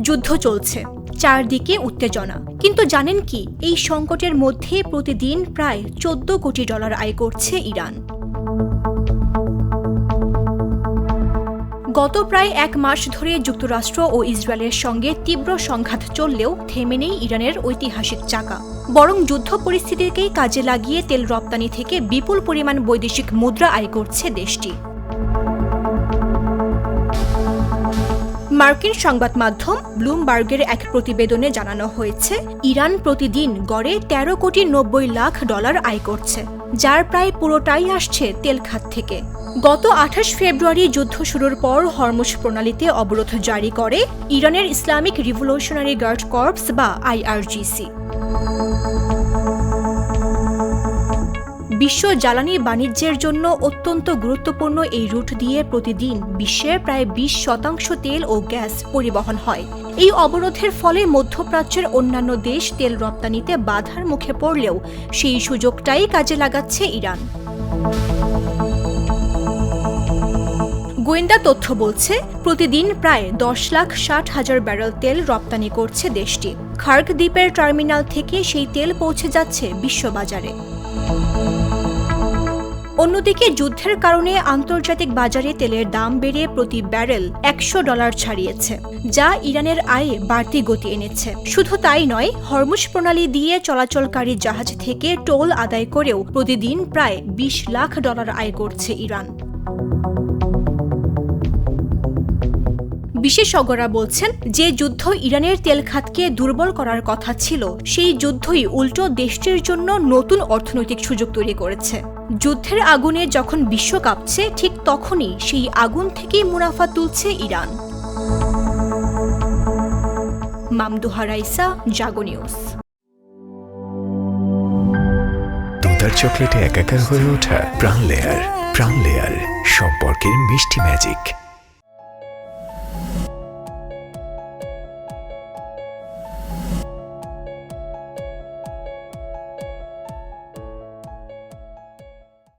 যুদ্ধ চলছে, চারদিকে উত্তেজনা। কিন্তু জানেন কি, এই সংকটের মধ্যে প্রতিদিন প্রায় $14 কোটি আয় করছে ইরান। গত প্রায় 1 মাস ধরে যুক্তরাষ্ট্র ও ইসরায়েলের সঙ্গে তীব্র সংঘাত চললেও থেমে নেই ইরানের ঐতিহাসিক চাকা। বরং যুদ্ধ পরিস্থিতিকেই কাজে লাগিয়ে তেল রপ্তানি থেকে বিপুল পরিমাণ বৈদেশিক মুদ্রা আয় করছে দেশটি। মার্কিন সংবাদ মাধ্যম ব্লুমবার্গের এক প্রতিবেদনে জানানো হয়েছে, ইরান প্রতিদিন গড়ে $13.90 কোটি আয় করছে, যার প্রায় পুরোটাই আসছে তেল খাত থেকে। গত 28 ফেব্রুয়ারি যুদ্ধ শুরুর পর হরমুজ প্রণালীতে অবরোধ জারি করে ইরানের ইসলামিক রিভলিউশনারি গার্ড কর্পস বা IRGC। বিশ্ব জ্বালানি বাণিজ্যের জন্য অত্যন্ত গুরুত্বপূর্ণ এই রুট দিয়ে প্রতিদিন বিশ্বের প্রায় 20% তেল ও গ্যাস পরিবহন হয়। এই অবরোধের ফলে মধ্যপ্রাচ্যের অন্যান্য দেশ তেল রপ্তানিতে বাধার মুখে পড়লেও সেই সুযোগটাই কাজে লাগাচ্ছে ইরান। গোয়েন্দা তথ্য বলছে, প্রতিদিন প্রায় 10,60,000 ব্যারেল তেল রপ্তানি করছে দেশটি। খার্ক দ্বীপের টার্মিনাল থেকে সেই তেল পৌঁছে যাচ্ছে বিশ্ববাজারে। অন্যদিকে যুদ্ধের কারণে আন্তর্জাতিক বাজারে তেলের দাম বেড়ে প্রতি ব্যারেল $100 ছাড়িয়েছে, যা ইরানের আয়ে বাড়তি গতি এনেছে। শুধু তাই নয়, হরমুজ প্রণালী দিয়ে চলাচলকারী জাহাজ থেকে টোল আদায় করেও প্রতিদিন প্রায় $20 লাখ আয় করছে ইরান। বিশেষজ্ঞরা বলছেন, যে যুদ্ধ ইরানের তেল খাতকে দুর্বল করার কথা ছিল, সেই যুদ্ধই উল্টো দেশটির জন্য নতুন অর্থনৈতিক সুযোগ তৈরি করেছে। যুদ্ধের আগুনে যখন বিশ্ব কাঁপছে, ঠিক তখনই সেই আগুন থেকেই মুনাফা তুলছে ইরান। মামদুহা রাইসা, জাগো নিউজ। দুধার চকলেটে একাকার হয়ে ওঠা প্রাণ লেয়ার সম্পর্কের মিষ্টি ম্যাজিক।